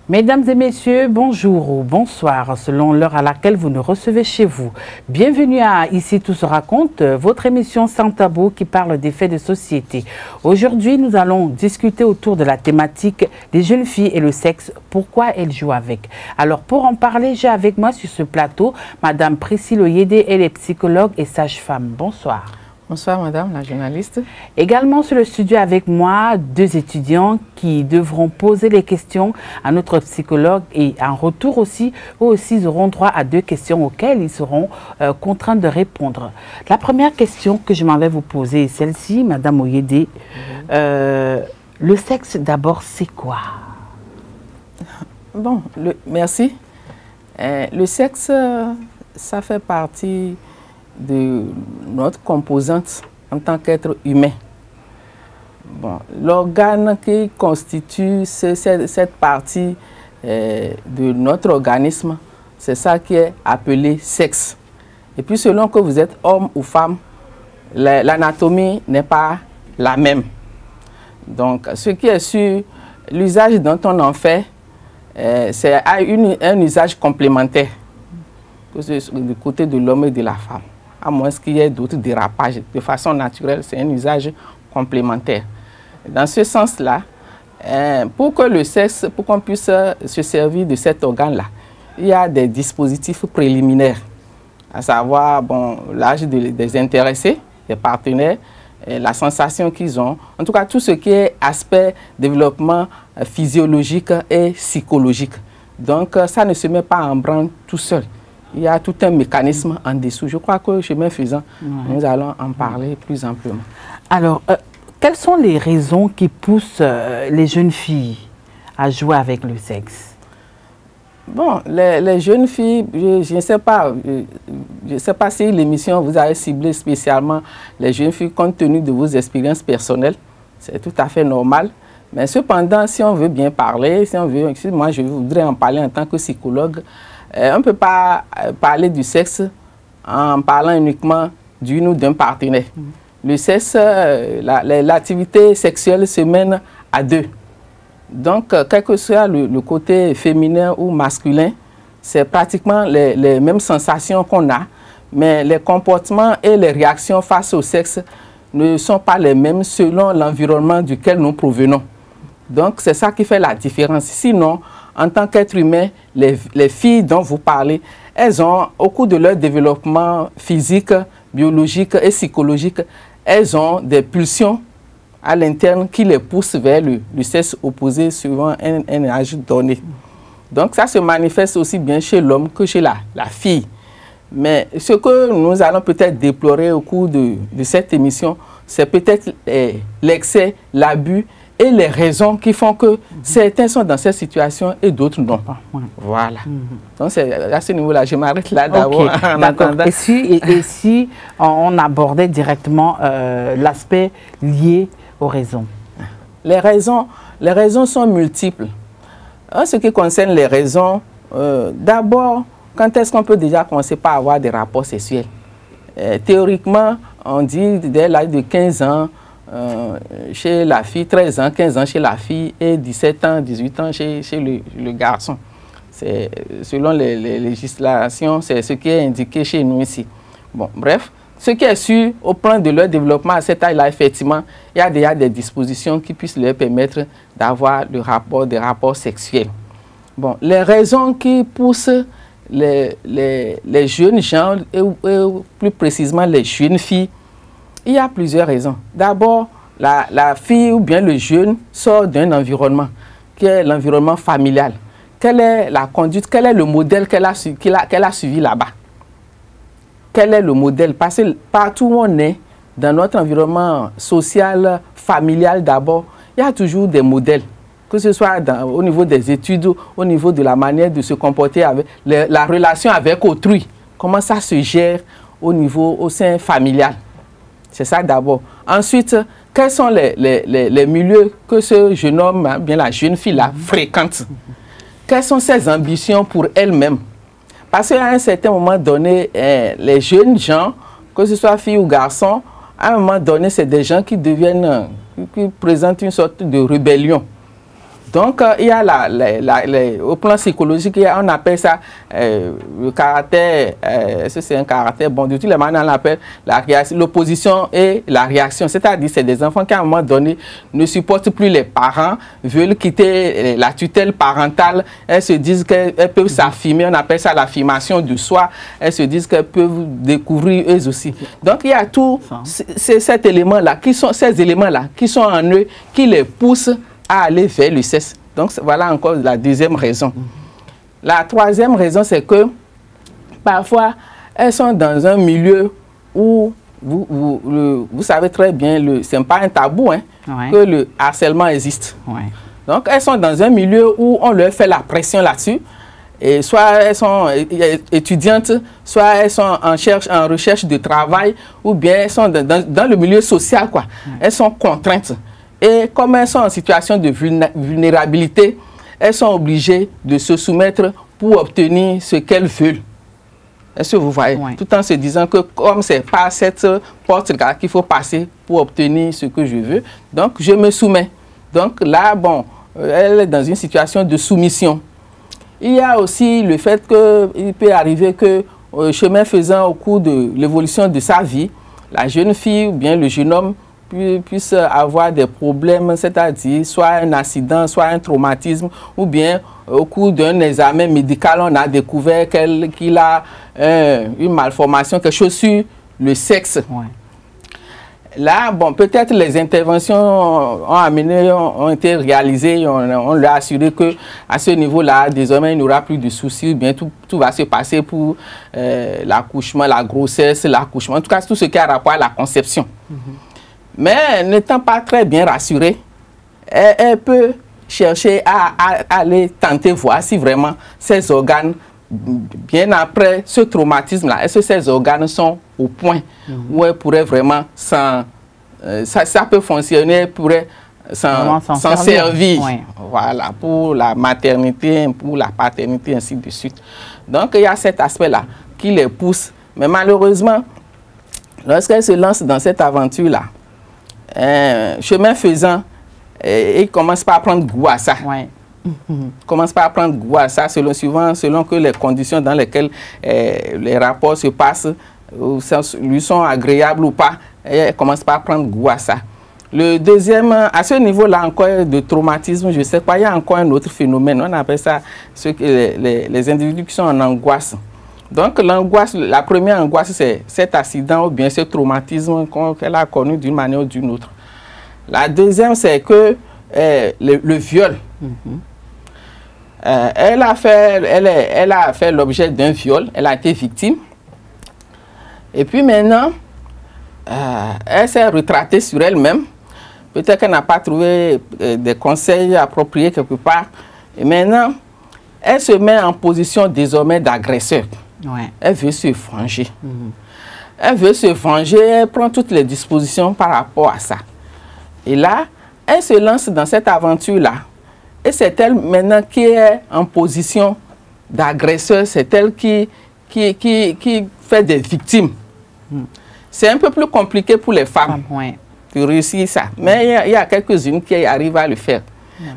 Mesdames et messieurs, bonjour ou bonsoir, selon l'heure à laquelle vous nous recevez chez vous. Bienvenue à Ici Tout se raconte, votre émission sans tabou qui parle des faits de société. Aujourd'hui, nous allons discuter autour de la thématique des jeunes filles et le sexe, pourquoi elles jouent avec. Alors, pour en parler, j'ai avec moi sur ce plateau Madame Priscille Oyédé, elle est psychologue et sage-femme. Bonsoir. Bonsoir Madame la journaliste. Également sur le studio avec moi, deux étudiants qui devront poser les questions à notre psychologue et en retour aussi, eux aussi ils auront droit à deux questions auxquelles ils seront contraints de répondre. La première question que je m'en vais vous poser est celle-ci, Madame Oyédé. Le sexe d'abord, c'est quoi? Bon, merci. Le sexe, ça fait partie de notre composante en tant qu'être humain. Bon, l'organe qui constitue cette partie de notre organisme, c'est ça qui est appelé sexe. Et puis selon que vous êtes homme ou femme, l'anatomie n'est pas la même. Donc ce qui est sûr, l'usage dont on en fait, c'est un usage complémentaire du côté de l'homme et de la femme. À moins qu'il y ait d'autres dérapages. De façon naturelle, c'est un usage complémentaire. Dans ce sens-là, pour que le sexe, pour qu'on puisse se servir de cet organe-là, il y a des dispositifs préliminaires, à savoir l'âge des intéressés, des partenaires, la sensation qu'ils ont, en tout cas tout ce qui est aspect développement physiologique et psychologique. Donc ça ne se met pas en branle tout seul. Il y a tout un mécanisme en dessous. Je crois que chemin faisant, nous allons en parler plus amplement. Alors, quelles sont les raisons qui poussent les jeunes filles à jouer avec le sexe? Bon, les jeunes filles, je ne sais pas, si l'émission vous a ciblé spécialement les jeunes filles compte tenu de vos expériences personnelles. C'est tout à fait normal. Mais cependant, si on veut bien parler, moi je voudrais en parler en tant que psychologue. On ne peut pas parler du sexe en parlant uniquement d'une ou d'un partenaire. Le sexe, l'activité sexuelle se mène à deux. Donc, quel que soit le côté féminin ou masculin, c'est pratiquement les mêmes sensations qu'on a, mais les comportements et les réactions face au sexe ne sont pas les mêmes selon l'environnement duquel nous provenons. Donc, c'est ça qui fait la différence. Sinon, en tant qu'être humain, les filles dont vous parlez, elles ont, au cours de leur développement physique, biologique et psychologique, elles ont des pulsions à l'interne qui les poussent vers le sexe opposé suivant un âge donné. Donc ça se manifeste aussi bien chez l'homme que chez la fille. Mais ce que nous allons peut-être déplorer au cours de cette émission, c'est peut-être l'excès, l'abus, et les raisons qui font que certains sont dans cette situation et d'autres non. Voilà. Donc, à ce niveau-là, je m'arrête là d'abord. Et si on abordait directement l'aspect lié aux raisons? Les raisons sont multiples. En ce qui concerne les raisons, d'abord, quand est-ce qu'on peut déjà commencer par avoir des rapports sexuels? Théoriquement, on dit dès l'âge de 15 ans, chez la fille, 13 ans, 15 ans chez la fille et 17 ans, 18 ans chez le garçon. Selon les législations, c'est ce qui est indiqué chez nous ici. Bon, bref, ce qui est sûr, au plan de leur développement à cet âge-là, effectivement, il y a déjà des dispositions qui puissent leur permettre d'avoir des rapports sexuels. Bon, les raisons qui poussent les jeunes gens, et plus précisément les jeunes filles, il y a plusieurs raisons. D'abord, la fille ou bien le jeune sort d'un environnement qui est l'environnement familial. Quelle est la conduite, quel est le modèle qu'elle a suivi là-bas? Quel est le modèle? Parce que partout où on est, dans notre environnement social, familial d'abord, il y a toujours des modèles. Que ce soit au niveau des études, au niveau de la manière de se comporter, avec la relation avec autrui. Comment ça se gère au sein familial. C'est ça d'abord. Ensuite, quels sont les milieux que ce jeune homme, bien la jeune fille-là, fréquente? Quelles sont ses ambitions pour elle-même? Parce qu'à un certain moment donné, les jeunes gens, que ce soit filles ou garçons, à un moment donné, c'est des gens qui présentent une sorte de rébellion. Donc, il y a au plan psychologique, on appelle ça le caractère, c'est un caractère, bon, de toutes les manières, on l'appelle l'opposition et la réaction. C'est-à-dire, c'est des enfants qui, à un moment donné, ne supportent plus les parents, veulent quitter la tutelle parentale, elles se disent qu'elles peuvent s'affirmer, on appelle ça l'affirmation de soi, elles se disent qu'elles peuvent découvrir eux aussi. Donc, il y a tous ces éléments-là, ces éléments-là qui sont en eux, qui les poussent à aller vers le sexe. Donc, voilà encore la deuxième raison. La troisième raison, c'est que parfois, elles sont dans un milieu où vous savez très bien, ce n'est pas un tabou hein, que le harcèlement existe. Donc, elles sont dans un milieu où on leur fait la pression là-dessus. Et soit elles sont étudiantes, soit elles sont en recherche de travail, ou bien elles sont dans le milieu social, quoi. Elles sont contraintes. Et comme elles sont en situation de vulnérabilité, elles sont obligées de se soumettre pour obtenir ce qu'elles veulent. Est-ce que vous voyez? Tout en se disant que comme ce n'est pas cette porte-là qu'il faut passer pour obtenir ce que je veux, donc je me soumets. Donc là, bon, elle est dans une situation de soumission. Il y a aussi le fait qu'il peut arriver que, chemin faisant, au cours de l'évolution de sa vie, la jeune fille ou bien le jeune homme puisse avoir des problèmes, c'est-à-dire soit un accident, soit un traumatisme, ou bien au cours d'un examen médical, on a découvert qu'il a une malformation, quelque chose sur le sexe. Là, bon, peut-être les interventions ont été réalisées, on lui a assuré qu'à ce niveau-là, désormais, il n'y aura plus de soucis, ou bien tout va se passer pour l'accouchement, la grossesse, l'accouchement, en tout cas, tout ce qui a rapport à la conception. Mais n'étant pas très bien rassurée, elle peut chercher à aller tenter voir si vraiment ses organes, bien après ce traumatisme-là, est-ce que ces organes sont au point où elle pourrait vraiment ça peut fonctionner, elle pourrait s'en servir. Voilà, pour la maternité, pour la paternité, ainsi de suite. Donc, il y a cet aspect-là qui les pousse. Mais malheureusement, lorsqu'elle se lance dans cette aventure-là, chemin faisant, il commence pas à prendre goût à ça. Commence pas à prendre goût à ça selon que les conditions dans lesquelles les rapports se passent lui sont agréables ou pas, elle commence pas à prendre goût à ça. Le deuxième, à ce niveau-là encore de traumatisme, je sais pas, il y a encore un autre phénomène, on appelle ça les individus qui sont en angoisse. Donc l'angoisse, la première angoisse, c'est cet accident ou bien ce traumatisme qu'elle a connu d'une manière ou d'une autre. La deuxième, c'est que le viol. Elle a fait l'objet d'un viol, elle a été victime. Et puis maintenant, elle s'est retratée sur elle-même. Peut-être qu'elle n'a pas trouvé des conseils appropriés quelque part. Et maintenant, elle se met en position désormais d'agresseur. Elle veut se venger. Elle veut se venger, elle prend toutes les dispositions par rapport à ça. Et là, elle se lance dans cette aventure-là. Et c'est elle maintenant qui est en position d'agresseur, c'est elle qui fait des victimes. C'est un peu plus compliqué pour les femmes de réussir ça. Mais il y a quelques-unes qui arrivent à le faire.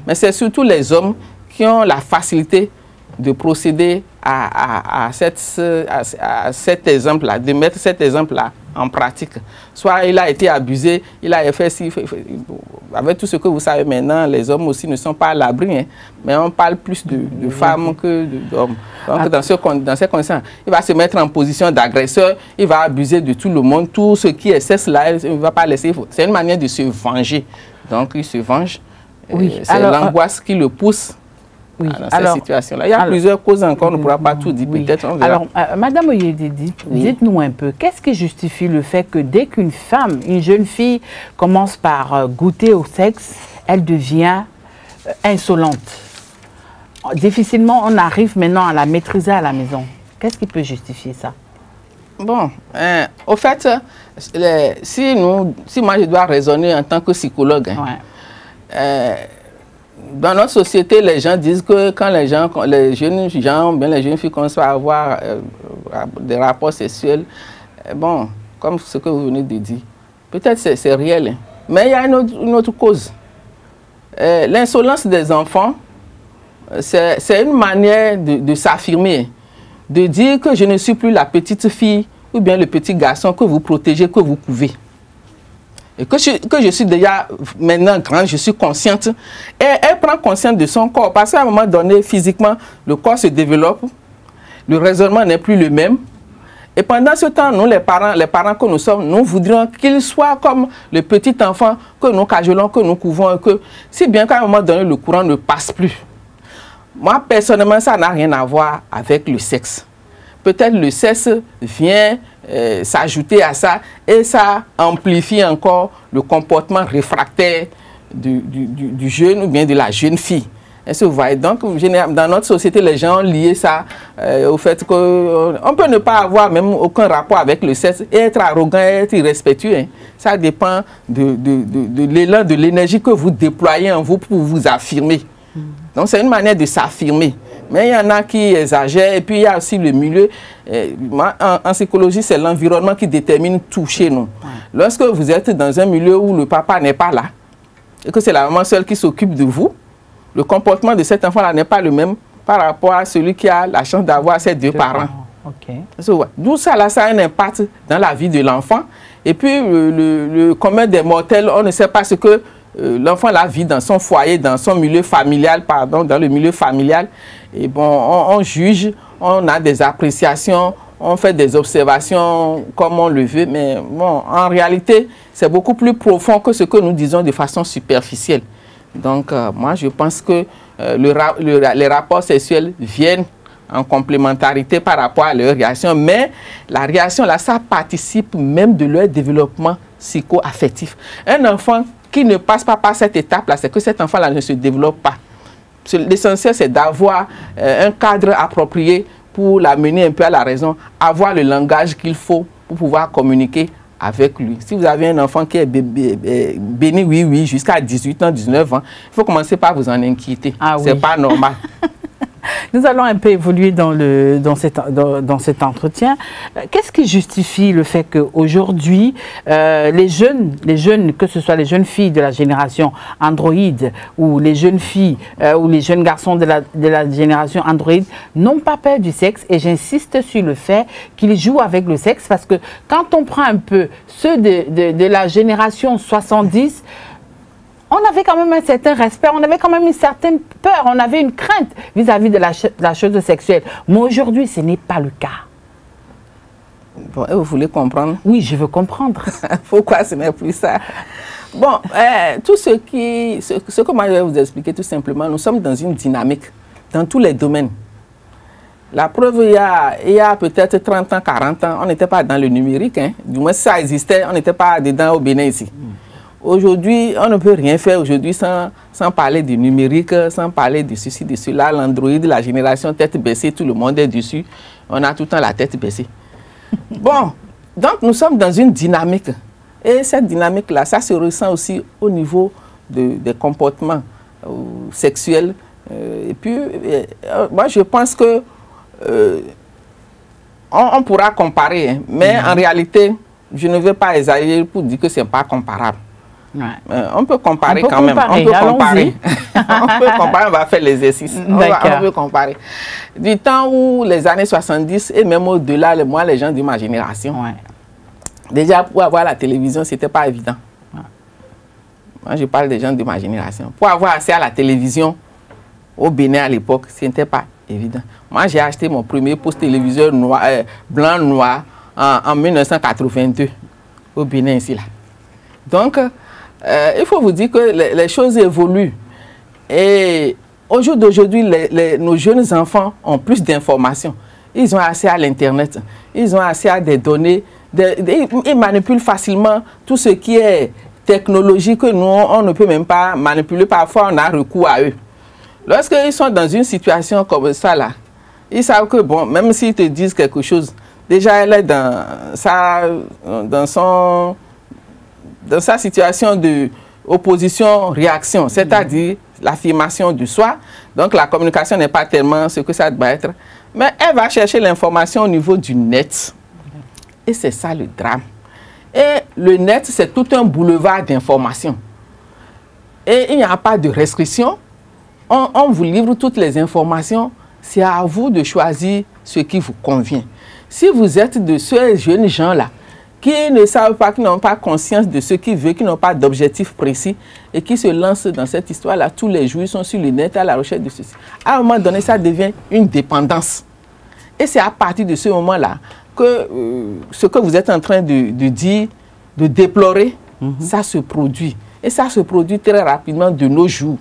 Mais c'est surtout les hommes qui ont la facilité de procéder à cet exemple-là, de mettre cet exemple-là en pratique. Soit il a été abusé, il a fait ci, avec tout ce que vous savez maintenant, les hommes aussi ne sont pas à l'abri, hein, mais on parle plus de femmes que d'hommes. Donc dans ces conditions, il va se mettre en position d'agresseur, il va abuser de tout le monde, tout ce qui est sexe là, il ne va pas laisser. C'est une manière de se venger. Donc il se venge. C'est l'angoisse qui le pousse. Dans cette situation-là. Il y a plusieurs causes encore, on ne pourra pas tout dire, peut-être. Alors, Madame Oyedidi, dites-nous un peu, qu'est-ce qui justifie le fait que dès qu'une femme, une jeune fille, commence par goûter au sexe, elle devient insolente? Difficilement, on arrive maintenant à la maîtriser à la maison. Qu'est-ce qui peut justifier ça? Bon, au fait, si moi je dois raisonner en tant que psychologue, dans notre société, les gens disent que quand les jeunes gens, bien les jeunes filles commencent à avoir des rapports sexuels, bon, comme ce que vous venez de dire, peut-être c'est réel, hein. Mais il y a une autre cause. l'insolence des enfants, c'est une manière de s'affirmer, de dire que je ne suis plus la petite fille ou bien le petit garçon que vous protégez, que vous couvez. Et que je suis déjà maintenant grande, je suis consciente. Et elle prend conscience de son corps. Parce qu'à un moment donné, physiquement, le corps se développe. Le raisonnement n'est plus le même. Et pendant ce temps, nous, les parents que nous sommes, nous voudrions qu'il soit comme le petit enfant que nous cajolons, que nous couvons. Que, si bien qu'à un moment donné, le courant ne passe plus. Moi, personnellement, ça n'a rien à voir avec le sexe. Peut-être le sexe vient s'ajouter à ça et ça amplifie encore le comportement réfractaire du jeune ou bien de la jeune fille. Est-ce que vous voyez? Donc, dans notre société, les gens ont lié ça au fait qu'on peut ne pas avoir même aucun rapport avec le sexe et être arrogant et être irrespectueux. Hein. Ça dépend de l'élan, de l'énergie que vous déployez en vous pour vous affirmer. Donc, c'est une manière de s'affirmer. Mais il y en a qui exagèrent et puis il y a aussi le milieu. En psychologie, c'est l'environnement qui détermine tout chez nous. Lorsque vous êtes dans un milieu où le papa n'est pas là et que c'est la maman seule qui s'occupe de vous, le comportement de cet enfant-là n'est pas le même par rapport à celui qui a la chance d'avoir ses deux parents. Okay. D'où ça, là, ça a un impact dans la vie de l'enfant. Et puis, le commun des mortels, on ne sait pas ce que l'enfant la vit dans son foyer, dans son milieu familial, pardon, dans le milieu familial. Et bon, on juge, on a des appréciations, on fait des observations comme on le veut, mais bon, en réalité, c'est beaucoup plus profond que ce que nous disons de façon superficielle. Donc, moi, je pense que les rapports sexuels viennent en complémentarité par rapport à leur réaction, mais la réaction, là, ça participe même de leur développement psycho-affectif. Un enfant qui ne passe pas par cette étape-là, c'est que cet enfant-là ne se développe pas. L'essentiel, c'est d'avoir un cadre approprié pour l'amener un peu à la raison, avoir le langage qu'il faut pour pouvoir communiquer avec lui. Si vous avez un enfant qui est béni, oui, jusqu'à 18 ans, 19 ans, il faut commencer par vous en inquiéter. Ah, c'est pas normal. Nous allons un peu évoluer dans cet entretien. Qu'est-ce qui justifie le fait qu'aujourd'hui, les jeunes, que ce soit les jeunes filles de la génération Android ou les jeunes filles ou les jeunes garçons de la génération Android n'ont pas peur du sexe? Et j'insiste sur le fait qu'ils jouent avec le sexe parce que quand on prend un peu ceux de la génération 70, on avait quand même un certain respect, on avait quand même une certaine peur, on avait une crainte vis-à-vis de la chose sexuelle. Mais aujourd'hui, ce n'est pas le cas. Bon, vous voulez comprendre? Oui, je veux comprendre. Pourquoi ce n'est plus ça? Bon, tout ce que moi je vais vous expliquer tout simplement, nous sommes dans une dynamique, dans tous les domaines. La preuve, il y a peut-être 30 ans, 40 ans, on n'était pas dans le numérique. Hein. Du moins, si ça existait, on n'était pas dedans au Bénin ici. Aujourd'hui, on ne peut rien faire aujourd'hui sans parler du numérique, sans parler de ceci, de cela. L'Android, la génération tête baissée, tout le monde est dessus. On a tout le temps la tête baissée. Bon, donc nous sommes dans une dynamique. Et cette dynamique-là, ça se ressent aussi au niveau des comportements sexuels. Et puis, moi, je pense que on pourra comparer, hein, mais en réalité, je ne veux pas exagérer pour dire que ce n'est pas comparable. Ouais. On peut comparer quand même. On peut comparer. On peut comparer, on va faire l'exercice. On peut comparer. Du temps où les années 70 et même au-delà, moi, les gens de ma génération, déjà pour avoir la télévision, ce n'était pas évident. Moi, je parle des gens de ma génération. Pour avoir accès à la télévision au Bénin à l'époque, ce n'était pas évident. Moi, j'ai acheté mon premier poste téléviseur blanc-noir en 1982 au Bénin, ici. Là. Donc, il faut vous dire que les choses évoluent. Et au jour d'aujourd'hui, nos jeunes enfants ont plus d'informations. Ils ont accès à l'Internet. Ils ont accès à des données. Ils manipulent facilement tout ce qui est technologie que nous, on ne peut même pas manipuler. Parfois, on a recours à eux. Lorsqu'ils sont dans une situation comme ça, là, ils savent que, bon, même s'ils te disent quelque chose, déjà, elle est dans sa situation de opposition-réaction, c'est-à-dire l'affirmation du soi. Donc, la communication n'est pas tellement ce que ça doit être. Mais elle va chercher l'information au niveau du net. Et c'est ça le drame. Et le net, c'est tout un boulevard d'informations. et il n'y a pas de restriction. On vous livre toutes les informations. C'est à vous de choisir ce qui vous convient. Si vous êtes de ces jeunes gens-là qui ne savent pas, qui n'ont pas conscience de ce qu'ils veulent, qui n'ont pas d'objectif précis et qui se lancent dans cette histoire-là tous les jours, ils sont sur le net à la recherche de ceci. À un moment donné, ça devient une dépendance. Et c'est à partir de ce moment-là que ce que vous êtes en train de dire, de déplorer, ça se produit. Et ça se produit très rapidement de nos jours.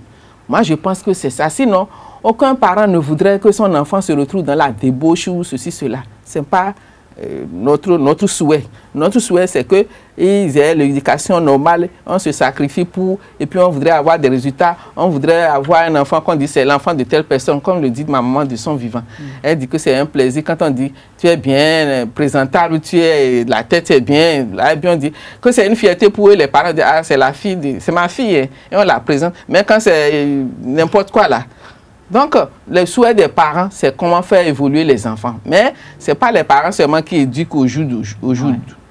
Moi, je pense que c'est ça. Sinon, aucun parent ne voudrait que son enfant se retrouve dans la débauche ou ceci, cela. Ce n'est pas notre souhait. Notre souhait, c'est qu'ils aient l'éducation normale, on se sacrifie pour, et puis on voudrait avoir des résultats. On voudrait avoir un enfant qu'on dit c'est l'enfant de telle personne, comme le dit ma maman de son vivant. Elle dit que c'est un plaisir quand on dit tu es bien présentable, la tête est bien. Là, et bien on dit que c'est une fierté pour eux, les parents disent ah c'est la fille, c'est ma fille, et on la présente. Mais quand c'est n'importe quoi là. Donc, le souhait des parents, c'est comment faire évoluer les enfants. Mais ce n'est pas les parents seulement qui éduquent au jour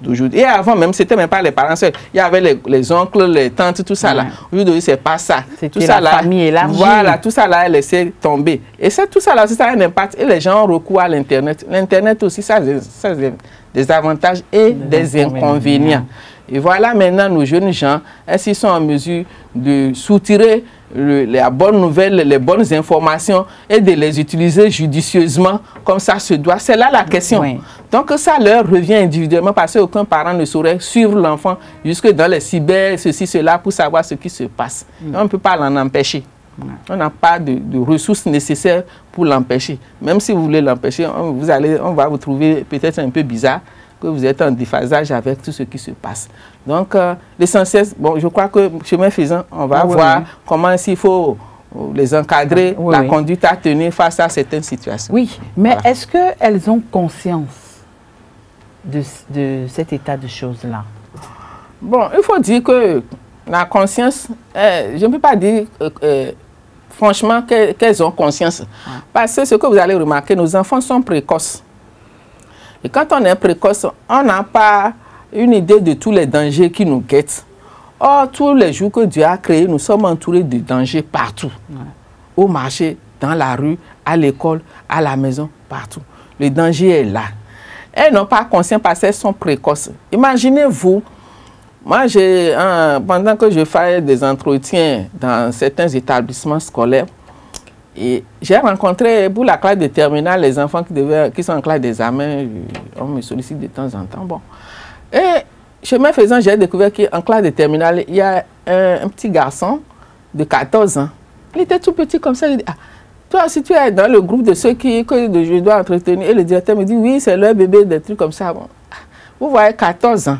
d'aujourd'hui. Et avant même, ce n'était même pas les parents seuls. Il y avait les oncles, les tantes, tout ça là. Aujourd'hui, ce n'est pas ça. Tout ça là, famille élargie. Voilà, tout ça là est laissé tomber. Et tout ça là, ça a un impact. Et les gens ont recours à l'Internet. L'Internet aussi, ça a des avantages et des inconvénients. Et voilà maintenant nos jeunes gens, est-ce qu'ils sont en mesure de soutirer les bonnes nouvelles, les bonnes informations et de les utiliser judicieusement comme ça se doit? C'est là la question. Oui. Donc ça leur revient individuellement parce qu'aucun parent ne saurait suivre l'enfant jusque dans les cyber, ceci, cela, pour savoir ce qui se passe. On ne peut pas l'en empêcher. On n'a pas de ressources nécessaires pour l'empêcher. Même si vous voulez l'empêcher, on va vous trouver peut-être un peu bizarre, que vous êtes en déphasage avec tout ce qui se passe. Donc, l'essentiel, bon, je crois que chemin faisant, on va voir comment il faut les encadrer, la conduite à tenir face à certaines situations. Oui, mais est-ce qu'elles ont conscience de cet état de choses-là? Bon, il faut dire que la conscience, je ne peux pas dire franchement qu'elles ont conscience. Parce que ce que vous allez remarquer, nos enfants sont précoces. Et quand on est précoce, on n'a pas une idée de tous les dangers qui nous guettent. Or, tous les jours que Dieu a créés, nous sommes entourés de dangers partout. Au marché, dans la rue, à l'école, à la maison, partout. Le danger est là. Elles n'ont pas conscience parce qu'elles sont précoces. Imaginez-vous, moi, pendant que je fais des entretiens dans certains établissements scolaires, et j'ai rencontré pour la classe de terminale les enfants qui sont en classe d'examen, on me sollicite de temps en temps. Bon. Et chemin faisant, j'ai découvert qu'en classe de terminale, il y a un petit garçon de 14 ans. Il était tout petit comme ça. Il dit, ah, toi, si tu es dans le groupe de ceux que je dois entretenir, et le directeur me dit, oui, c'est leur bébé, des trucs comme ça. Bon. Vous voyez, 14 ans.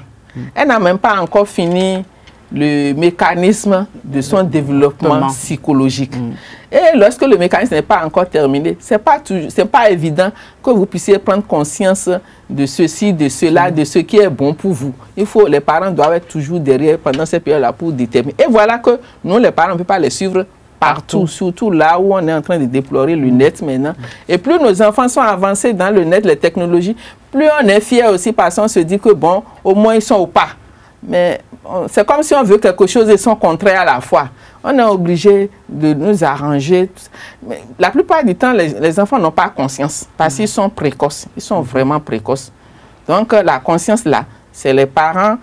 Elle n'a même pas encore fini le mécanisme de son développement psychologique. Et lorsque le mécanisme n'est pas encore terminé, ce n'est pas évident que vous puissiez prendre conscience de ceci, de cela, de ce qui est bon pour vous. Les parents doivent être toujours derrière pendant cette période-là pour déterminer. Et voilà que nous, les parents, on ne peut pas les suivre partout, surtout là où on est en train de déplorer le net maintenant. Et plus nos enfants sont avancés dans le net, les technologies, plus on est fiers aussi parce qu'on se dit que bon, au moins ils sont au pas. Mais c'est comme si on veut quelque chose et son contraire à la fois. On est obligé de nous arranger. Mais la plupart du temps, les enfants n'ont pas conscience parce qu'ils sont précoces. Ils sont vraiment précoces. Donc, la conscience là, c'est les parents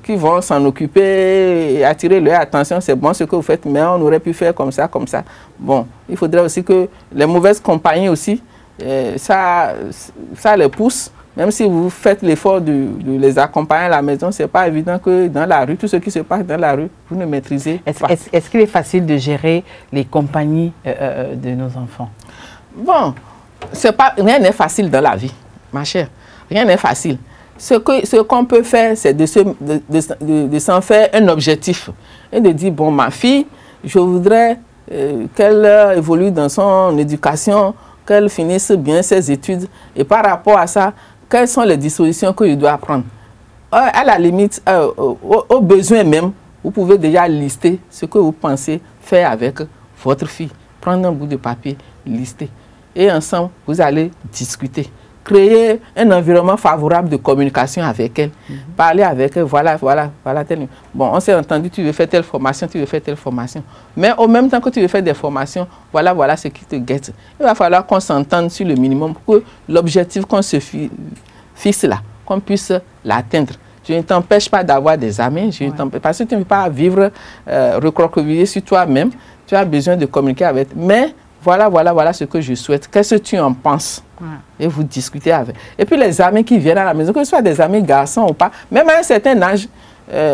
qui vont s'en occuper et attirer leur attention. C'est bon ce que vous faites, mais on aurait pu faire comme ça, comme ça. Bon, il faudrait aussi que les mauvaises compagnies aussi, ça les pousse. Même si vous faites l'effort de les accompagner à la maison, ce n'est pas évident que dans la rue, tout ce qui se passe dans la rue, vous ne maîtrisez pas. Est-ce qu'il est facile de gérer les compagnies de nos enfants? Bon, rien n'est facile dans la vie, ma chère. Rien n'est facile. Ce qu'on peut faire, c'est de s'en faire un objectif. Et de dire, bon, ma fille, je voudrais qu'elle évolue dans son éducation, qu'elle finisse bien ses études. Et par rapport à ça, quelles sont les dispositions que je dois prendre? À la limite, au besoin même, vous pouvez déjà lister ce que vous pensez faire avec votre fille. Prendre un bout de papier, lister. Et ensemble, vous allez discuter. créer un environnement favorable de communication avec elle. Parler avec elle, voilà. Bon, on s'est entendu, tu veux faire telle formation, tu veux faire telle formation. Mais au même temps que tu veux faire des formations, voilà ce qui te guette. Il va falloir qu'on s'entende sur le minimum pour que l'objectif qu'on se fixe là, qu'on puisse l'atteindre. Je ne t'empêche pas d'avoir des amis, parce que tu ne peux pas vivre recroquevillé sur toi-même. Tu as besoin de communiquer avec. Mais voilà ce que je souhaite. Qu'est-ce que tu en penses? Et vous discutez avec. Et puis les amis qui viennent à la maison, que ce soit des amis garçons ou pas, même à un certain âge,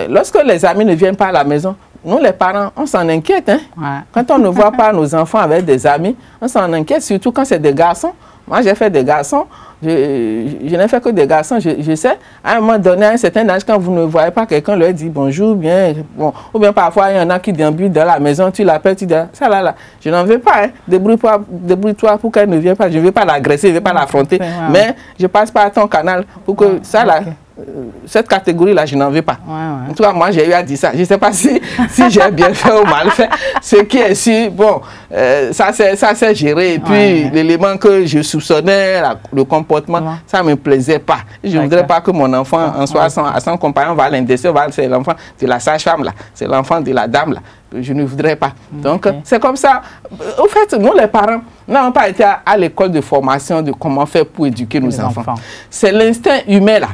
lorsque les amis ne viennent pas à la maison, nous les parents, on s'en inquiète. Hein? Quand on ne voit pas nos enfants avec des amis, on s'en inquiète, surtout quand c'est des garçons. Moi, j'ai fait des garçons. Je n'ai fait que des garçons. Je sais, à un moment donné, à un certain âge, quand vous ne voyez pas quelqu'un, leur dit bonjour, bien. Bon. Ou bien parfois, il y en a qui déambulent dans la maison, tu l'appelles, tu dis ça là. Je n'en veux pas. Hein. Débrouille-toi pour qu'elle ne vienne pas. Je ne veux pas l'agresser, je ne veux pas l'affronter. Mais je passe par ton canal pour que ça là. Cette catégorie-là, je n'en veux pas. En tout cas, moi, j'ai eu à dire ça. Je ne sais pas si j'ai bien fait ou mal fait. Ce qui est sûr, bon, ça s'est géré. Et puis, l'élément que je soupçonnais, le comportement, ça ne me plaisait pas. Je ne voudrais pas que mon enfant, en soit à son compagnon, va l'indécester, c'est l'enfant de la sage-femme, là. C'est l'enfant de la dame, là. Je ne voudrais pas. Donc, c'est comme ça. Au fait, nous, les parents, n'avons pas été à l'école de formation de comment faire pour éduquer nos enfants. C'est l'instinct humain, là,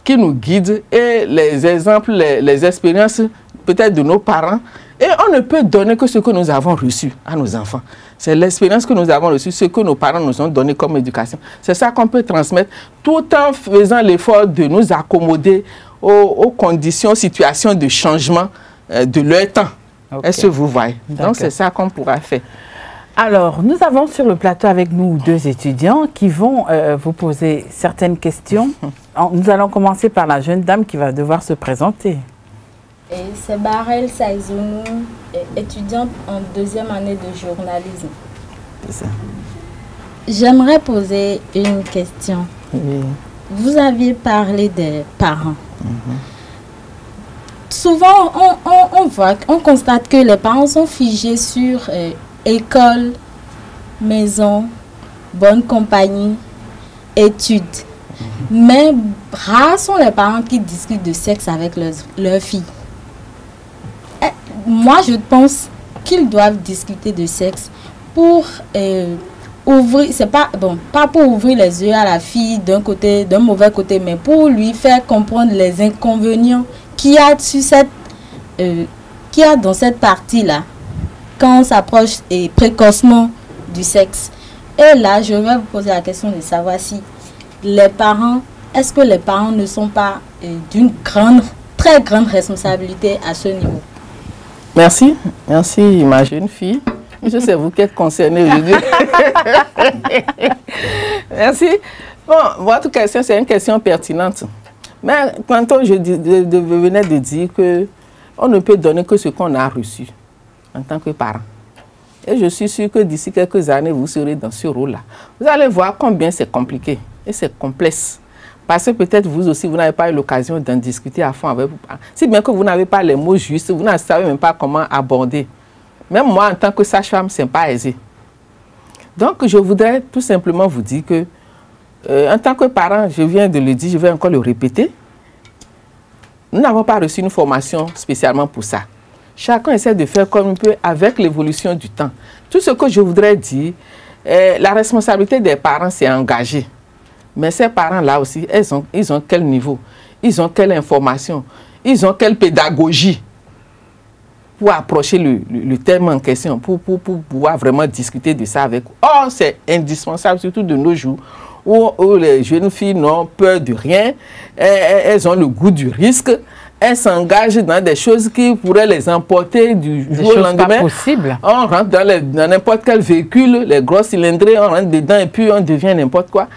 qui nous guide et les exemples, les expériences peut-être de nos parents. Et on ne peut donner que ce que nous avons reçu à nos enfants. C'est l'expérience que nous avons reçue, ce que nos parents nous ont donné comme éducation. C'est ça qu'on peut transmettre tout en faisant l'effort de nous accommoder aux conditions, situations de changement de leur temps. Est-ce que vous voyez? Donc c'est ça qu'on pourra faire. Alors, nous avons sur le plateau avec nous 2 étudiants qui vont vous poser certaines questions. Nous allons commencer par la jeune dame qui va devoir se présenter. C'est Barel Saïzounou, étudiante en 2e année de journalisme. J'aimerais poser une question. Vous aviez parlé des parents. Souvent, on constate que les parents sont figés sur école, maison, bonne compagnie, études. Mais rares sont les parents qui discutent de sexe avec leurs filles. Moi, je pense qu'ils doivent discuter de sexe pour ouvrir, c'est pas pour ouvrir les yeux à la fille d'un côté, d'un mauvais côté, mais pour lui faire comprendre les inconvénients qu'il y a dans cette partie-là quand on s'approche précocement du sexe. Et là, je vais vous poser la question de savoir si est-ce que les parents ne sont pas d'une très grande responsabilité à ce niveau? Merci, ma jeune fille. Je sais vous qui êtes concernée aujourd'hui. Merci. Bon, votre question, c'est une question pertinente. Mais tantôt, je venais de dire qu'on ne peut donner que ce qu'on a reçu en tant que parent. Et je suis sûre que d'ici quelques années, vous serez dans ce rôle-là. Vous allez voir combien c'est compliqué et c'est complexe. Parce que peut-être vous aussi, vous n'avez pas eu l'occasion d'en discuter à fond avec vos parents. Si bien que vous n'avez pas les mots justes, vous ne savez même pas comment aborder. Même moi, en tant que sage-femme, ce n'est pas aisé. Donc, je voudrais tout simplement vous dire que, en tant que parent, je viens de le dire, je vais encore le répéter, nous n'avons pas reçu une formation spécialement pour ça. Chacun essaie de faire comme il peut avec l'évolution du temps. Tout ce que je voudrais dire, la responsabilité des parents, c'est engagé. Mais ces parents-là aussi, ils ont quel niveau? Ils ont quelle information? Ils ont quelle pédagogie pour approcher le thème en question, pour pouvoir vraiment discuter de ça avec eux. Or, c'est indispensable, surtout de nos jours, où les jeunes filles n'ont peur de rien, elles ont le goût du risque, elles s'engagent dans des choses qui pourraient les emporter du jour au lendemain. Pas possible. On rentre dans n'importe quel véhicule, les gros cylindrés, on rentre dedans et puis on devient n'importe quoi.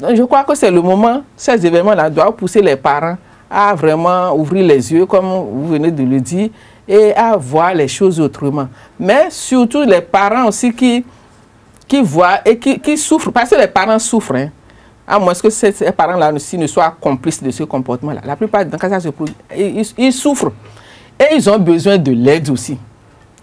Donc, je crois que c'est le moment, ces événements-là doivent pousser les parents à vraiment ouvrir les yeux, comme vous venez de le dire, et à voir les choses autrement. Mais surtout les parents aussi qui voient et qui souffrent, parce que les parents souffrent, hein, à moins que ces parents-là aussi ne soient complices de ce comportement-là. La plupart du temps, ça se produit, ils souffrent. Et ils ont besoin de l'aide aussi.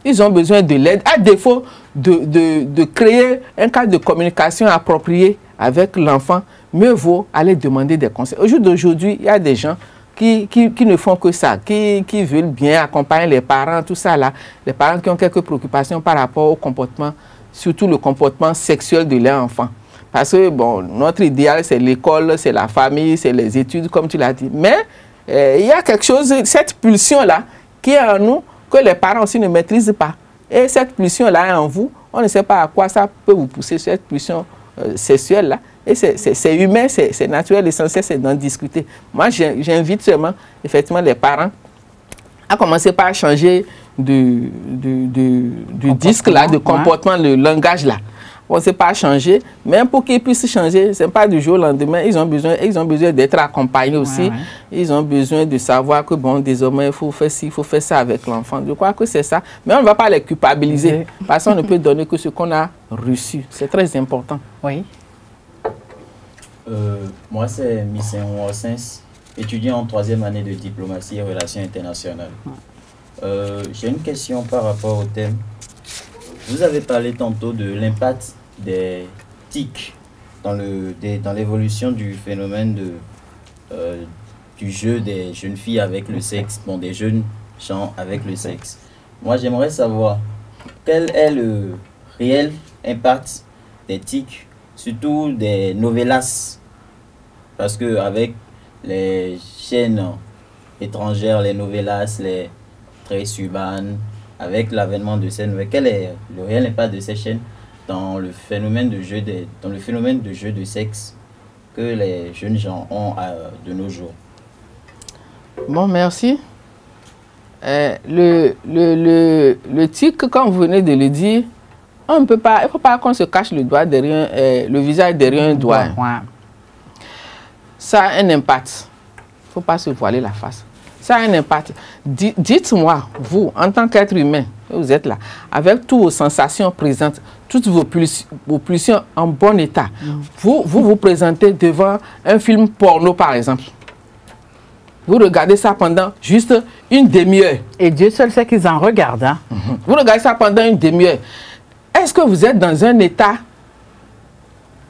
Ils ont besoin de l'aide, à défaut de créer un cadre de communication approprié avec l'enfant, mieux vaut aller demander des conseils. Au jour d'aujourd'hui, il y a des gens qui ne font que ça, qui veulent bien accompagner les parents, tout ça là. Les parents qui ont quelques préoccupations par rapport au comportement, surtout le comportement sexuel de leur enfant. Parce que, bon, notre idéal, c'est l'école, c'est la famille, c'est les études, comme tu l'as dit. Mais il y a quelque chose, cette pulsion-là, qui est en nous, que les parents aussi ne maîtrisent pas. Et cette pulsion-là est en vous. On ne sait pas à quoi ça peut vous pousser, cette pulsion sexuelle-là. Et c'est humain, c'est naturel, l'essentiel, c'est d'en discuter. Moi, j'invite seulement, effectivement, les parents à commencer par changer du disque-là, de comportement, le langage-là. On ne sait pas changer, même pour qu'ils puissent changer, ce n'est pas du jour au lendemain. Ils ont besoin d'être accompagnés aussi. Ils ont besoin de savoir que, bon, désormais, il faut faire ci, il faut faire ça avec l'enfant. Je crois que c'est ça. Mais on ne va pas les culpabiliser, parce qu'on ne peut donner que ce qu'on a reçu. C'est très important. Oui. Moi, c'est Missen Wassens, étudiant en 3e année de diplomatie et relations internationales. J'ai une question par rapport au thème. Vous avez parlé tantôt de l'impact des TIC dans l'évolution du phénomène du jeu des jeunes filles avec le sexe, bon, des jeunes gens avec le sexe. Moi, j'aimerais savoir quel est le réel impact des TIC, surtout des novellas, parce que avec les chaînes étrangères, les novellas, les Trace Urban, avec l'avènement de ces nouvelles, quel est le réel impact de ces chaînes dans le phénomène de jeu de sexe que les jeunes gens ont de nos jours? Bon, merci. Le tic, comme vous venez de le dire, on ne peut pas, il ne faut pas qu'on se cache le doigt derrière, le visage derrière un doigt. Ça a un impact. Il ne faut pas se voiler la face. Ça a un impact. Dites-moi, vous, en tant qu'être humain, vous êtes là, avec toutes vos sensations présentes, toutes vos pulsions en bon état, vous présentez devant un film porno, par exemple. Vous regardez ça pendant juste une demi-heure. Et Dieu seul sait qu'ils en regardent. Hein? Vous regardez ça pendant une demi-heure. Est-ce que vous êtes dans un état,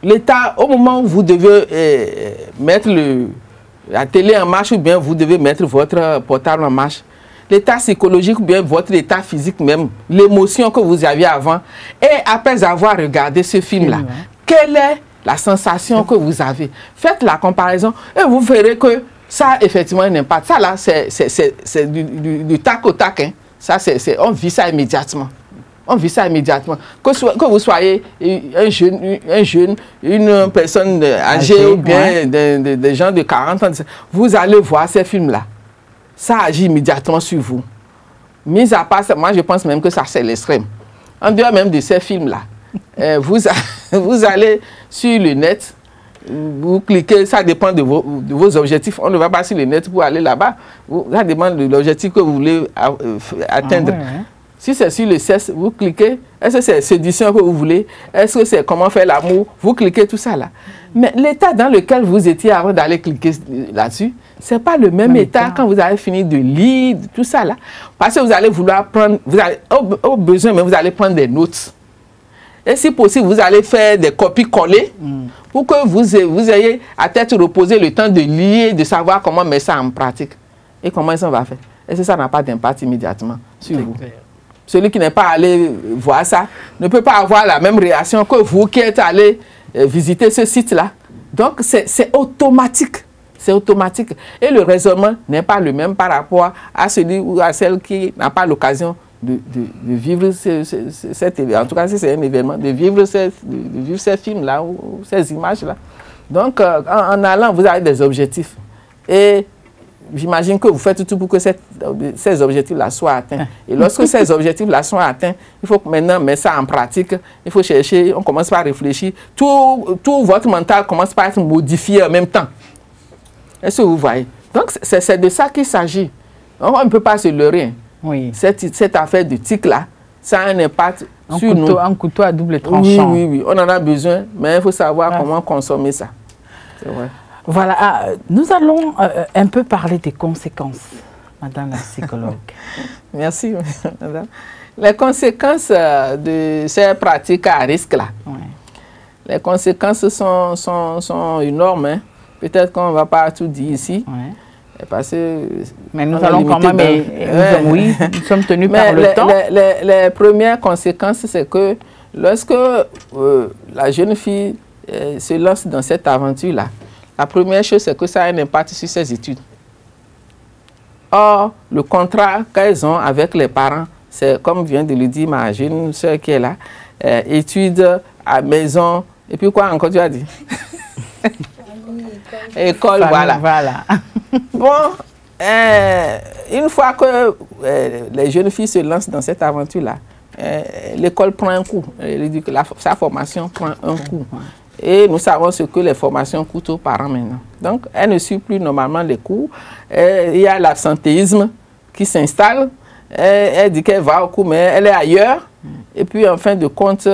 l'état, au moment où vous devez mettre la télé en marche, ou bien vous devez mettre votre portable en marche, l'état psychologique ou bien votre état physique même, l'émotion que vous aviez avant, et après avoir regardé ce film-là, quelle est la sensation que vous avez? Faites la comparaison et vous verrez que ça a effectivement un impact. Ça là, c'est du tac au tac. Hein. Ça, on vit ça immédiatement. On vit ça immédiatement. Que vous soyez un jeune, une personne âgée ou bien des gens de 40 ans, vous allez voir ces films-là. Ça agit immédiatement sur vous. Mis à part ça, moi je pense même que ça c'est l'extrême. En dehors même de ces films-là, vous allez sur le net, vous cliquez, ça dépend de vos objectifs. On ne va pas sur le net pour aller là-bas. Ça dépend de l'objectif que vous voulez atteindre. Si c'est sur le sexe, vous cliquez. Est-ce que c'est séduction que vous voulez? Est-ce que c'est comment faire l'amour? Vous cliquez tout ça là. Mais l'état dans lequel vous étiez avant d'aller cliquer là-dessus, ce n'est pas le même état quand vous avez fini de lire tout ça là. Parce que vous allez vouloir prendre, vous allez, au besoin, mais vous allez prendre des notes. Et si possible, vous allez faire des copies-coller pour que vous ayez à tête reposée le temps de lire, de savoir comment mettre ça en pratique. Et comment ça va faire. Et ça n'a pas d'impact immédiatement sur vous. Celui qui n'est pas allé voir ça ne peut pas avoir la même réaction que vous qui êtes allé visiter ce site-là. Donc, c'est automatique. C'est automatique. Et le raisonnement n'est pas le même par rapport à celui ou à celle qui n'a pas l'occasion de vivre cet événement. En tout cas, si c'est un événement, de vivre ces films-là ou ces images-là. Donc, en allant, vous avez des objectifs. Et j'imagine que vous faites tout pour que ces objectifs-là soient atteints. Et lorsque ces objectifs-là sont atteints, il faut maintenant mettre ça en pratique. Il faut chercher, on commence par réfléchir. Tout votre mental commence par être modifié en même temps. Est-ce que vous voyez? Donc, c'est de ça qu'il s'agit. On ne peut pas se leurrer. Oui. Cette affaire de tic-là, ça a un impact sur nous. Un couteau à double tranchant. Oui. On en a besoin, mais il faut savoir comment consommer ça. C'est vrai. Voilà, nous allons un peu parler des conséquences, Madame la psychologue. Merci, Madame. Les conséquences de ces pratiques à risque-là. les conséquences sont énormes. Hein. Peut-être qu'on ne va pas tout dire ici. Ouais. Parce que mais nous allons quand même, oui, nous sommes tenus par le temps. Les premières conséquences, c'est que lorsque la jeune fille se lance dans cette aventure-là, la première chose, c'est que ça a un impact sur ses études. Or, le contrat qu'elles ont avec les parents, c'est comme vient de le dire ma jeune soeur qui est là, études à maison, et puis quoi encore tu as dit? École, voilà. Bon, une fois que les jeunes filles se lancent dans cette aventure-là, l'école prend un coup, sa formation prend un coup. Et nous savons ce que les formations coûtent aux parents maintenant. Donc, elle ne suit plus normalement les cours. Il y a l'absentéisme qui s'installe. Elle dit qu'elle va au cours, mais elle est ailleurs. Et puis, en fin de compte,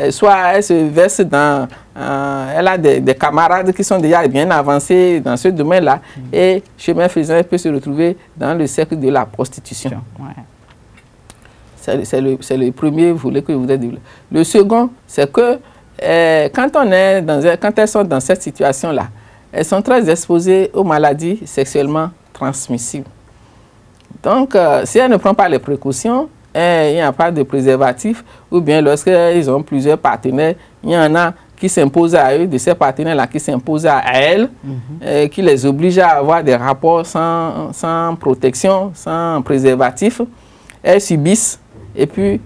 soit elle se verse dans... elle a des camarades qui sont déjà bien avancés dans ce domaine-là. Et chemin faisant, elle peut se retrouver dans le cercle de la prostitution. Ouais. C'est le premier volet que je voudrais dire. Le second, c'est que quand elles sont dans cette situation-là, elles sont très exposées aux maladies sexuellement transmissibles. Donc, si elles ne prennent pas les précautions, il n'y a pas de préservatif, ou bien lorsqu'ils ont plusieurs partenaires, il y en a qui s'imposent à eux, de ces partenaires-là qui s'imposent à elles, qui les obligent à avoir des rapports sans protection, sans préservatif. Elles subissent, et puis,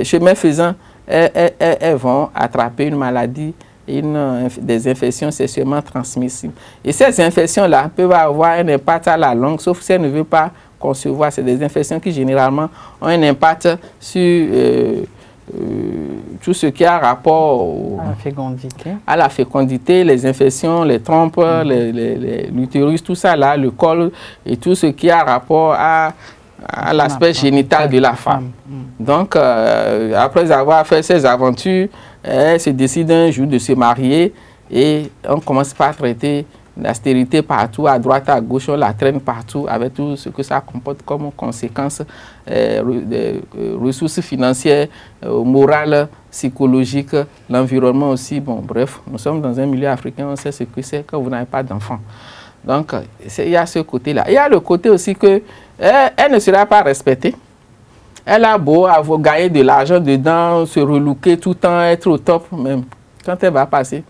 chemin faisant, elles vont attraper une maladie, des infections sexuellement transmissibles. Et ces infections-là peuvent avoir un impact à la longue, sauf si elles ne veulent pas concevoir. C'est des infections qui généralement ont un impact sur tout ce qui a rapport à la fécondité, les infections, les trompes, l'utérus, tout ça là, le col et tout ce qui a rapport à l'aspect génital de la femme. Donc, après avoir fait ces aventures, elle se décide un jour de se marier et on commence par traiter la stérilité partout, à droite, à gauche, on la traîne partout avec tout ce que ça comporte comme conséquences, ressources financières, morales, psychologiques, l'environnement aussi. Bon, bref, nous sommes dans un milieu africain, on sait ce que c'est quand vous n'avez pas d'enfants. Donc, il y a ce côté-là. Il y a le côté aussi que elle ne sera pas respectée. Elle a beau avoir gagné de l'argent dedans, se relooker tout le temps, être au top, même quand elle va passer,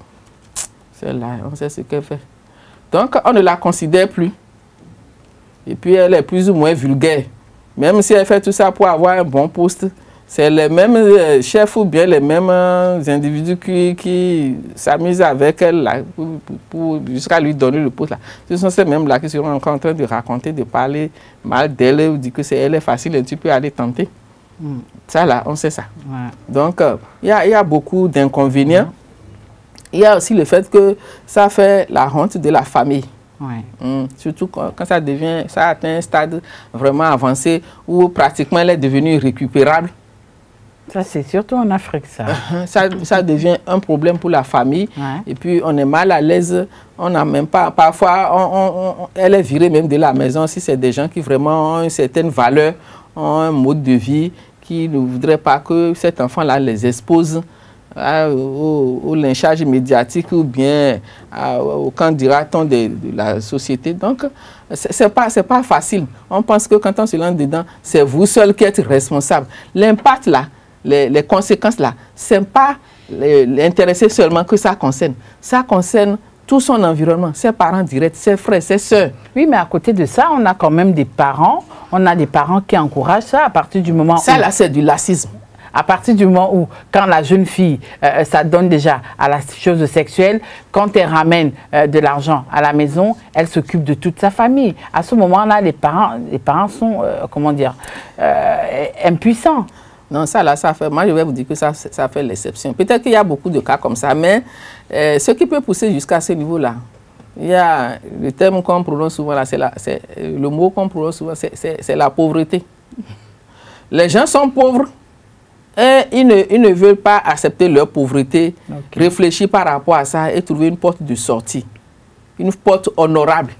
celle-là, on sait ce qu'elle fait. Donc, on ne la considère plus. Et puis, elle est plus ou moins vulgaire. Même si elle fait tout ça pour avoir un bon poste, c'est les mêmes chefs ou bien les mêmes individus qui s'amusent avec elle là, jusqu'à lui donner le poste. Là. Ce sont ces mêmes-là qui seront encore en train de raconter, de parler mal d'elle, ou dire que elle est facile et tu peux aller tenter. Ça là, on sait ça. Ouais. Donc, il y a beaucoup d'inconvénients. Il y a aussi le fait que ça fait la honte de la famille. Ouais. Surtout quand ça atteint un stade vraiment avancé où pratiquement elle est devenue irrécupérable. Ça, c'est surtout en Afrique, ça. Ça devient un problème pour la famille. Ouais. Et puis, on est mal à l'aise. On n'a même pas... Parfois, elle est virée même de la maison si c'est des gens qui vraiment ont une certaine valeur, ont un mode de vie, qui ne voudraient pas que cet enfant-là les expose au lynchage médiatique ou bien au candidat de la société. Donc, c'est pas facile. On pense que quand on se lance dedans, c'est vous seul qui êtes responsable. L'impact là, les conséquences là, c'est pas l'intéressé seulement que ça concerne. Ça concerne tout son environnement, ses parents directs, ses frères, ses soeurs. Oui, mais à côté de ça, on a quand même des parents. On a des parents qui encouragent ça à partir du moment où... Ça là, c'est du lacisme. À partir du moment où, quand la jeune fille, ça donne déjà à la chose sexuelle, quand elle ramène de l'argent à la maison, elle s'occupe de toute sa famille. À ce moment-là, les parents sont, comment dire, impuissants. Non, ça là, ça fait... Moi, je vais vous dire que ça fait l'exception. Peut-être qu'il y a beaucoup de cas comme ça, mais ce qui peut pousser jusqu'à ce niveau-là, il y a le terme qu'on prononce souvent là, le mot qu'on prononce souvent, c'est la pauvreté. Les gens sont pauvres. Et ils ne veulent pas accepter leur pauvreté, réfléchir par rapport à ça et trouver une porte de sortie, une porte honorable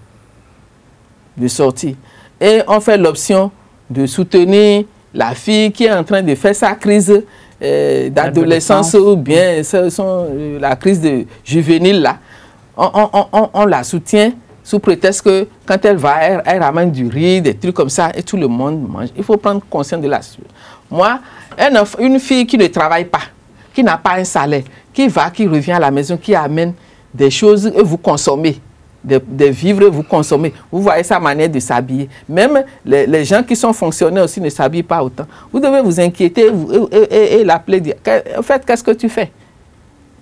de sortie. Et on fait l'option de soutenir la fille qui est en train de faire sa crise d'adolescence ou bien la crise de juvénile là, on la soutient sous prétexte que quand elle va, elle ramène du riz, des trucs comme ça, et tout le monde mange. Il faut prendre conscience de la situation. Moi, une fille qui ne travaille pas, qui n'a pas un salaire, qui revient à la maison, qui amène des choses et vous consommez, des vivres et vous consommez. Vous voyez sa manière de s'habiller. Même les gens qui sont fonctionnaires aussi ne s'habillent pas autant. Vous devez vous inquiéter et l'appeler, dire, en fait, qu'est-ce que tu fais?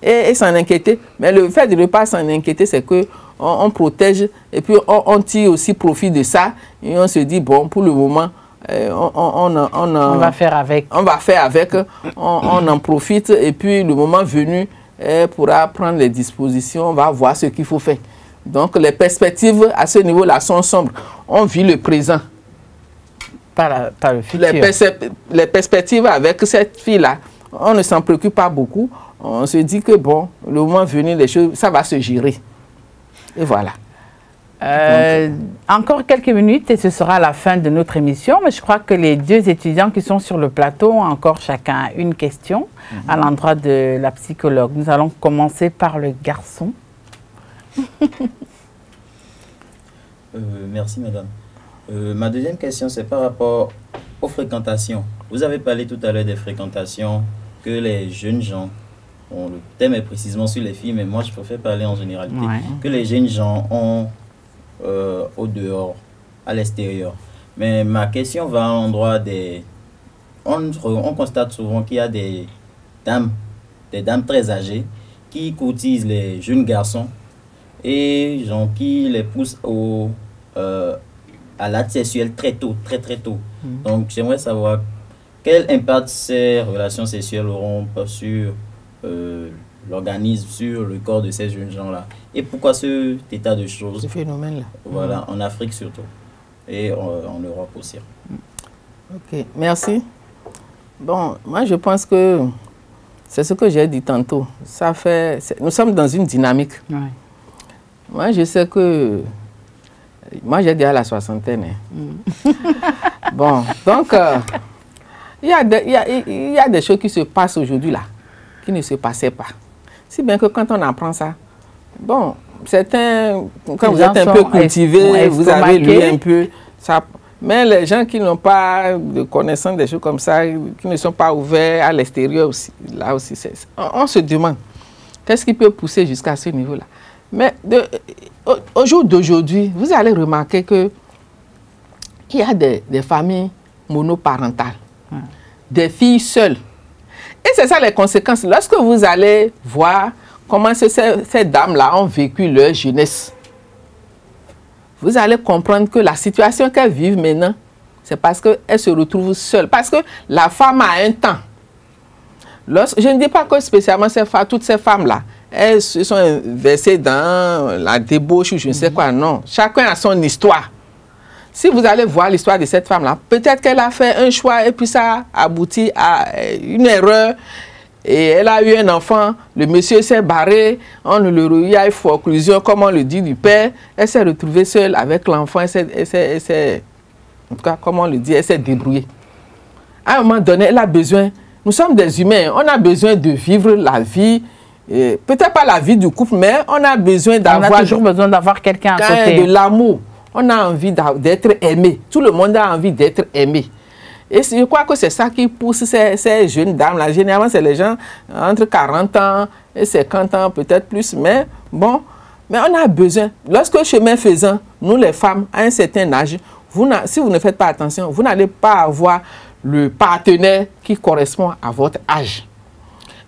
Et s'en inquiéter. Mais le fait de ne pas s'en inquiéter, c'est que on protège et puis on tire aussi profit de ça et on se dit, bon, pour le moment, on va faire avec. On va faire avec, on en profite et puis le moment venu, elle pourra prendre les dispositions, on va voir ce qu'il faut faire. Donc les perspectives à ce niveau-là sont sombres. On vit le présent. Pas le futur. Les perspectives avec cette fille-là, on ne s'en préoccupe pas beaucoup. On se dit que bon, le moment venu, les choses, ça va se gérer. Et voilà. Encore quelques minutes et ce sera la fin de notre émission. Mais je crois que les deux étudiants qui sont sur le plateau ont encore chacun une question à l'endroit de la psychologue. Nous allons commencer par le garçon. Merci, madame. Ma deuxième question, c'est par rapport aux fréquentations. Vous avez parlé tout à l'heure des fréquentations que les jeunes gens, le thème est précisément sur les filles, mais moi je préfère parler en généralité, que les jeunes gens ont au dehors, à l'extérieur. Mais ma question va à l'endroit des... On constate souvent qu'il y a des dames très âgées qui courtisent les jeunes garçons et genre, qui les poussent à l'acte sexuel très tôt, très tôt. Donc j'aimerais savoir quel impact ces relations sexuelles auront sur l'organisme, sur le corps de ces jeunes gens-là. Et pourquoi cet état de choses, ce phénomène-là. Voilà, en Afrique surtout, et en Europe aussi. Ok, merci. Bon, moi je pense que c'est ce que j'ai dit tantôt. Nous sommes dans une dynamique. Ouais. Moi je sais que... Moi j'ai déjà la soixantaine. Bon, donc... il y a des choses qui se passent aujourd'hui là, qui ne se passaient pas. Si bien que quand on apprend ça, bon, certains, quand vous êtes un peu cultivé, vous avez lu un peu ça. Mais les gens qui n'ont pas de connaissance des choses comme ça, qui ne sont pas ouverts à l'extérieur aussi, là aussi, on se demande qu'est-ce qui peut pousser jusqu'à ce niveau-là. Mais au jour d'aujourd'hui, vous allez remarquer qu'il y a des familles monoparentales. Des filles seules. Et c'est ça les conséquences. Lorsque vous allez voir comment ces dames-là ont vécu leur jeunesse, vous allez comprendre que la situation qu'elles vivent maintenant, c'est parce qu'elles se retrouvent seules. Parce que la femme a un temps. Je ne dis pas que spécialement toutes ces femmes-là, elles se sont versées dans la débauche ou je ne sais quoi. Non, chacun a son histoire. Si vous allez voir l'histoire de cette femme-là, peut-être qu'elle a fait un choix et puis ça a abouti à une erreur. Et elle a eu un enfant, le monsieur s'est barré, il y a eu conclusion, comme on le dit, du père. Elle s'est retrouvée seule avec l'enfant, en tout cas, comme on le dit, elle s'est débrouillée. À un moment donné, elle a besoin, nous sommes des humains, on a besoin de vivre la vie, peut-être pas la vie du couple, mais on a besoin d'avoir... On a toujours besoin d'avoir quelqu'un à côté. De l'amour. On a envie d'être aimé. Tout le monde a envie d'être aimé. Et je crois que c'est ça qui pousse ces jeunes dames-là. Généralement, c'est les gens entre 40 ans et 50 ans, peut-être plus. Mais bon, mais on a besoin. Lorsque chemin faisant, nous les femmes, à un certain âge, si vous ne faites pas attention, vous n'allez pas avoir le partenaire qui correspond à votre âge.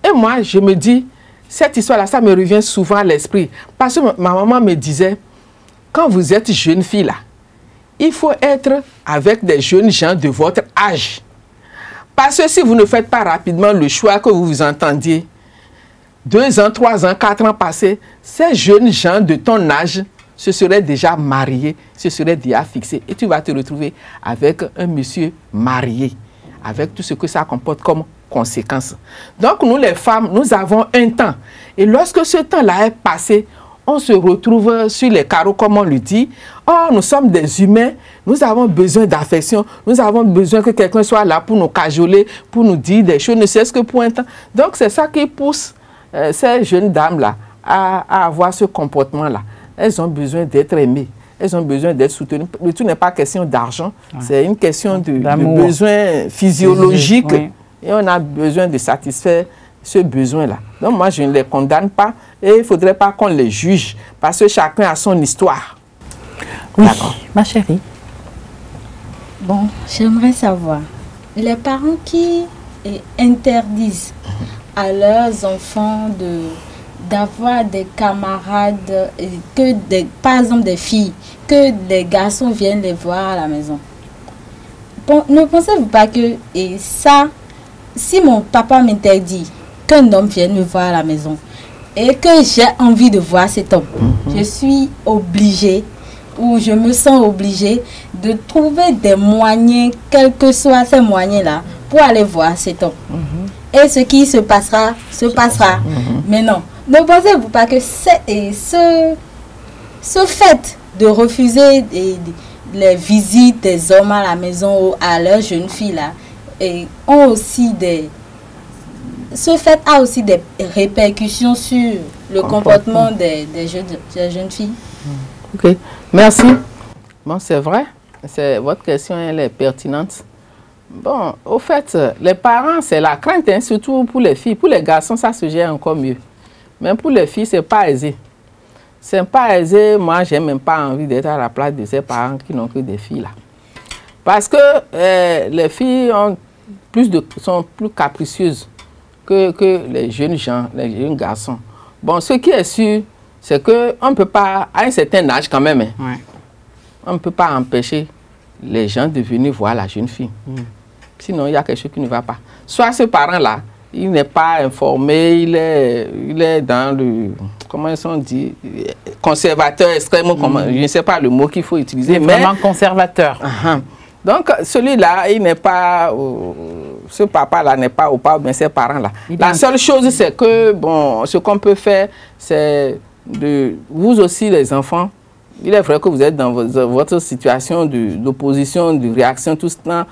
Et moi, je me dis, cette histoire-là, ça me revient souvent à l'esprit. Parce que ma maman me disait, quand vous êtes jeune fille là, il faut être avec des jeunes gens de votre âge. Parce que si vous ne faites pas rapidement le choix que vous vous entendiez, 2 ans, 3 ans, 4 ans passés, ces jeunes gens de ton âge se seraient déjà mariés, se seraient déjà fixés. Et tu vas te retrouver avec un monsieur marié, avec tout ce que ça comporte comme conséquence. Donc nous les femmes, nous avons un temps. Et lorsque ce temps-là est passé, on se retrouve sur les carreaux, comme on le dit. Oh, nous sommes des humains, nous avons besoin d'affection, nous avons besoin que quelqu'un soit là pour nous cajoler, pour nous dire des choses, ne serait-ce que pour un temps. Donc, c'est ça qui pousse ces jeunes dames-là à avoir ce comportement-là. Elles ont besoin d'être aimées, elles ont besoin d'être soutenues. Le tout n'est pas question d'argent, c'est une question de besoin physiologique. Oui. Et on a besoin de satisfaire ce besoin-là. Donc moi, je ne les condamne pas et il ne faudrait pas qu'on les juge parce que chacun a son histoire. Oui, ma chérie. Bon, j'aimerais savoir, les parents qui interdisent à leurs enfants d'avoir des camarades, par exemple des filles, que des garçons viennent les voir à la maison. Bon, ne pensez-vous pas que si mon papa m'interdit qu'un homme vienne me voir à la maison et que j'ai envie de voir cet homme, je suis obligée ou je me sens obligée de trouver des moyens, quels que soient ces moyens-là, pour aller voir cet homme. Et ce qui se passera, se passera. Mais non, ne pensez-vous pas que ce fait de refuser les visites des hommes à la maison ou à leurs jeunes filles-là, ce fait a aussi des répercussions sur le comportement des jeunes filles. Ok, merci. Bon, c'est vrai, votre question elle est pertinente. Bon, au fait, les parents, c'est la crainte, hein, surtout pour les filles. Pour les garçons, ça se gère encore mieux. Mais pour les filles, c'est pas aisé. C'est pas aisé. Moi, j'ai même pas envie d'être à la place de ces parents qui n'ont que des filles là. Parce que les filles sont plus capricieuses que les jeunes gens, les jeunes garçons. Bon, ce qui est sûr, c'est qu'on ne peut pas, à un certain âge quand même, hein, on ne peut pas empêcher les gens de venir voir la jeune fille. Sinon, il y a quelque chose qui ne va pas. Soit ce parent-là, il n'est pas informé, il est dans le, comment on dit, conservateur extrêmement, je ne sais pas le mot qu'il faut utiliser. Mais vraiment conservateur. Donc, celui-là, il n'est pas, ce papa-là n'est pas au pas, mais ses parents-là. La seule chose, c'est que, bon, ce qu'on peut faire, c'est de, vous aussi, les enfants, il est vrai que vous êtes dans votre situation d'opposition, de réaction, tout ce temps.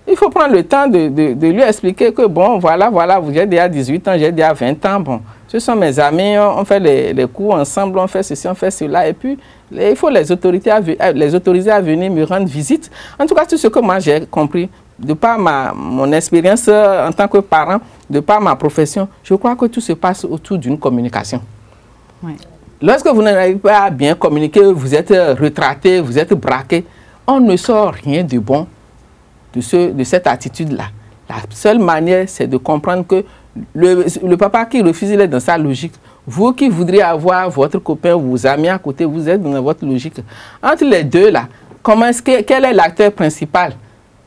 Il faut prendre le temps de lui expliquer que, bon, voilà, j'ai déjà 18 ans, j'ai déjà 20 ans, bon, ce sont mes amis, on fait les cours ensemble, on fait ceci, on fait cela, et puis il faut les autoriser à venir me rendre visite. En tout cas, tout ce que moi j'ai compris, de par mon expérience en tant que parent, de par ma profession, je crois que tout se passe autour d'une communication. Oui. Lorsque vous n'arrivez pas à bien communiquer, vous êtes retraté, vous êtes braqué, on ne sort rien de bon de cette attitude-là. La seule manière, c'est de comprendre que le papa qui refuse, il est dans sa logique. Vous qui voudriez avoir votre copain ou vos amis à côté, vous êtes dans votre logique. Entre les deux, là, quel est l'acteur principal?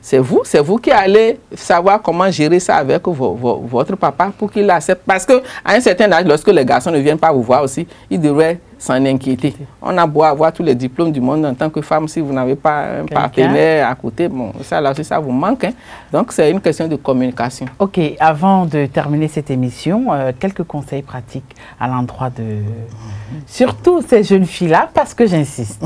C'est vous qui allez savoir comment gérer ça avec votre papa pour qu'il accepte. Parce qu'à un certain âge, lorsque les garçons ne viennent pas vous voir aussi, ils devraient s'en inquiéter. On a beau avoir tous les diplômes du monde en tant que femme, si vous n'avez pas un partenaire à côté, bon, ça là aussi, ça vous manque. Hein. Donc, c'est une question de communication. Ok, avant de terminer cette émission, quelques conseils pratiques à l'endroit de... Surtout ces jeunes filles-là, parce que j'insiste.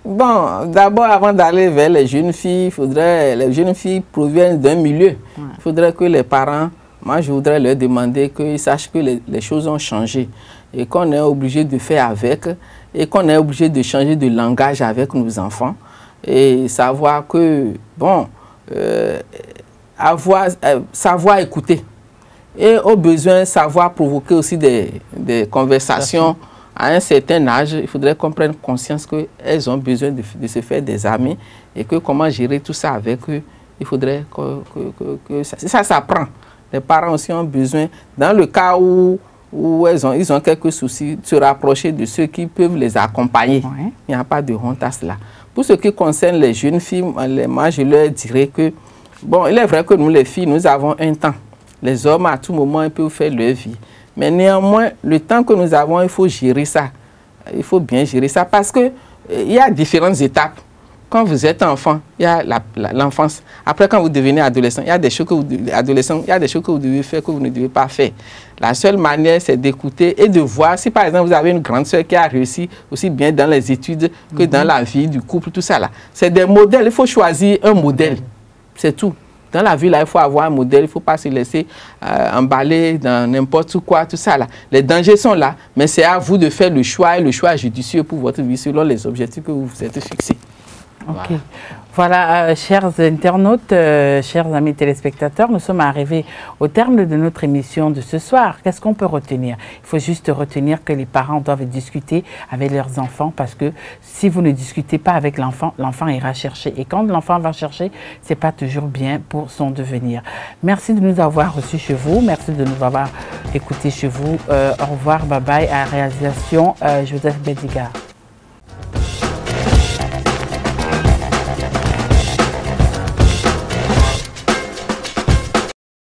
Bon, d'abord, avant d'aller vers les jeunes filles, les jeunes filles proviennent d'un milieu. Il faudrait que les parents, moi je voudrais leur demander qu'ils sachent que les choses ont changé et qu'on est obligé de faire avec et qu'on est obligé de changer de langage avec nos enfants et savoir que, bon, savoir écouter et au besoin savoir provoquer aussi des conversations. À un certain âge, il faudrait qu'on prenne conscience qu'elles ont besoin de se faire des amis et que comment gérer tout ça avec eux, il faudrait que ça s'apprend. Les parents aussi ont besoin, dans le cas où ils ont quelques soucis, de se rapprocher de ceux qui peuvent les accompagner. Oui. Il n'y a pas de honte à cela. Pour ce qui concerne les jeunes filles, moi je leur dirais que, bon, il est vrai que nous les filles, nous avons un temps. Les hommes, à tout moment, ils peuvent faire leur vie. Mais néanmoins, le temps que nous avons, il faut gérer ça. Il faut bien gérer ça parce qu'il y a différentes étapes. quand vous êtes enfant, il y a l'enfance. Après, quand vous devenez adolescent, il y a des choses que vous devez faire que vous ne devez pas faire. La seule manière, c'est d'écouter et de voir si, par exemple, vous avez une grande sœur qui a réussi aussi bien dans les études que dans la vie du couple, tout ça là. C'est des modèles. Il faut choisir un modèle. C'est tout. Dans la vie, là, il faut avoir un modèle. Il ne faut pas se laisser emballer dans n'importe quoi, tout ça là. Les dangers sont là, mais c'est à vous de faire le choix et le choix judicieux pour votre vie selon les objectifs que vous vous êtes fixés. Ok. Voilà, chers internautes, chers amis téléspectateurs, nous sommes arrivés au terme de notre émission de ce soir. Qu'est-ce qu'on peut retenir? Il faut juste retenir que les parents doivent discuter avec leurs enfants parce que si vous ne discutez pas avec l'enfant, l'enfant ira chercher. Et quand l'enfant va chercher, c'est pas toujours bien pour son devenir. Merci de nous avoir reçus chez vous. Merci de nous avoir écoutés chez vous. Au revoir, bye bye. À la réalisation, Joseph Bédigard.